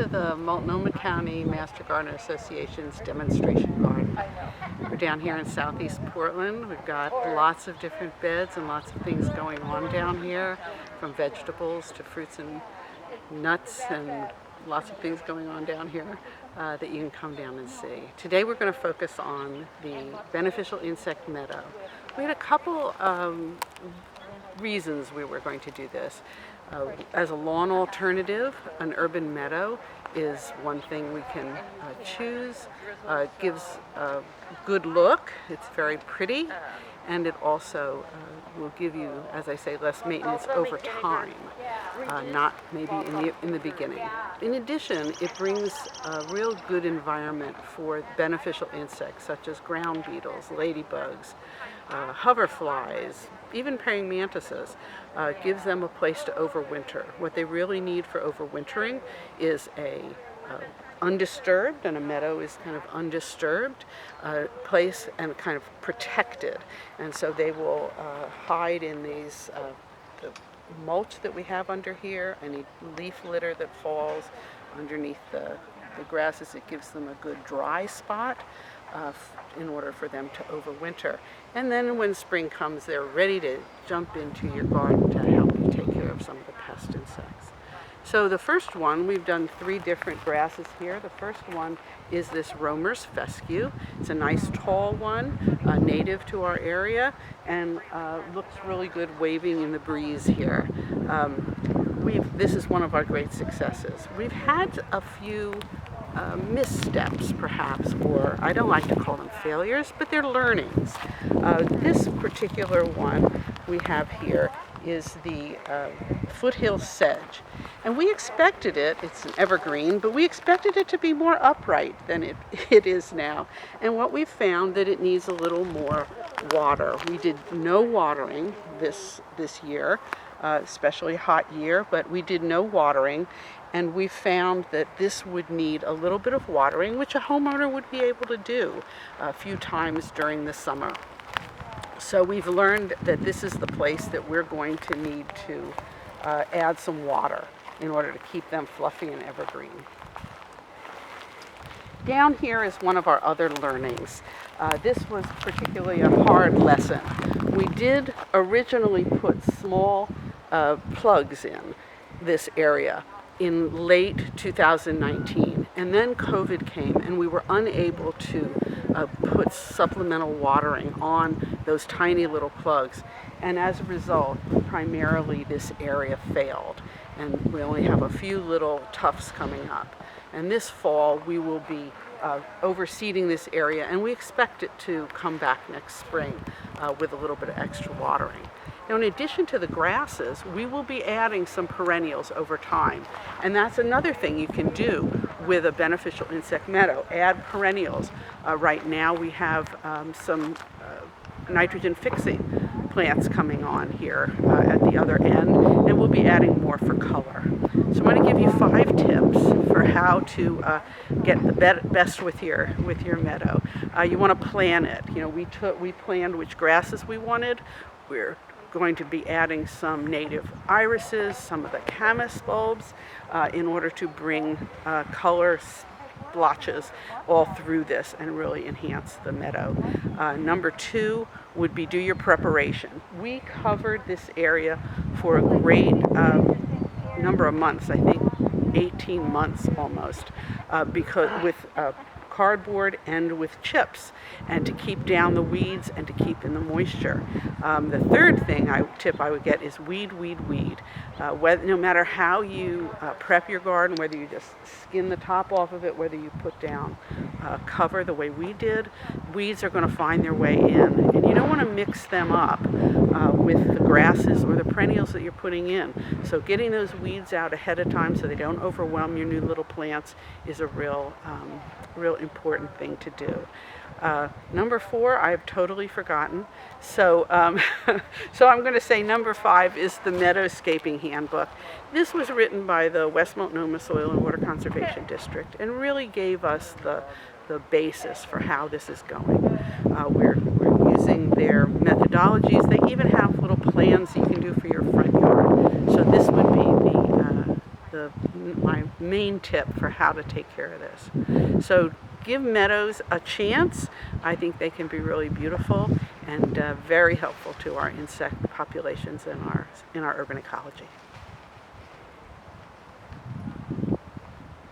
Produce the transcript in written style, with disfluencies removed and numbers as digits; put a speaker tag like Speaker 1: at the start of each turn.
Speaker 1: to the Multnomah County Master Gardener Association's demonstration garden. We're down here in southeast Portland. We've got lots of different beds and lots of things going on down here, from vegetables to fruits and nuts, and lots of things going on down here that you can come down and see. Today we're going to focus on the beneficial insect meadow. We had a couple reasons we were going to do this. As a lawn alternative, an urban meadow is one thing we can choose. It gives a good look, it's very pretty, and it also will give you, as I say, less maintenance over time, not maybe in the beginning. In addition, it brings a real good environment for beneficial insects such as ground beetles, ladybugs, hoverflies, even praying mantises. Gives them a place to overwinter. What they really need for overwintering is a undisturbed, and a meadow is kind of undisturbed place and kind of protected. And so they will hide in these the mulch that we have under here, any leaf litter that falls underneath the grasses. It gives them a good dry spot in order for them to overwinter. And then when spring comes, they're ready to jump into your garden to help you take care of some of the pest insects. So the first one, we've done 3 different grasses here. The first one is this Roemer's fescue. It's a nice tall one, native to our area, and looks really good waving in the breeze here. This is one of our great successes. We've had a few missteps, perhaps, or I don't like to call them failures, but they're learnings. This particular one we have here is the Foothill Sedge. And we expected it, it's an evergreen, but we expected it to be more upright than it is now. And what we found that it needs a little more water. We did no watering this year, especially hot year, but we did no watering. And we found that this would need a little bit of watering, which a homeowner would be able to do a few times during the summer. So we've learned that this is the place that we're going to need to add some water in order to keep them fluffy and evergreen. Down here is one of our other learnings. This was particularly a hard lesson. We did originally put small plugs in this area in late 2019, and then COVID came and we were unable to put supplemental watering on those tiny little plugs, and as a result primarily this area failed, and we only have a few little tufts coming up. And this fall we will be overseeding this area, and we expect it to come back next spring with a little bit of extra watering. Now, in addition to the grasses, we will be adding some perennials over time. And that's another thing you can do with a beneficial insect meadow, add perennials. Right now we have some nitrogen fixing plants coming on here at the other end, and we'll be adding more for color. So I'm going to give you 5 tips for how to get the best with your meadow. You want to plan it. You know, we planned which grasses we wanted. We're going to be adding some native irises, some of the camas bulbs, in order to bring color blotches all through this and really enhance the meadow. Number 2 would be do your preparation. We covered this area for a great number of months, I think 18 months almost, because with cardboard and with chips, and to keep down the weeds and to keep in the moisture. The third tip I would get is weed. No matter how you prep your garden, whether you just skin the top off of it, whether you put down cover the way we did, weeds are going to find their way in, and you don't want to mix them up with the grasses or the perennials that you're putting in. So getting those weeds out ahead of time so they don't overwhelm your new little plants is a real important thing to do. Number 4, I've totally forgotten. So so I'm going to say number 5 is the Meadowscaping Handbook. This was written by the West Multnomah Soil and Water Conservation District and really gave us the basis for how this is going. We're using their methodologies. They even have little plans you can do for your front yard. So this would be the my main tip for how to take care of this. So give meadows a chance. I think they can be really beautiful and very helpful to our insect populations in our urban ecology.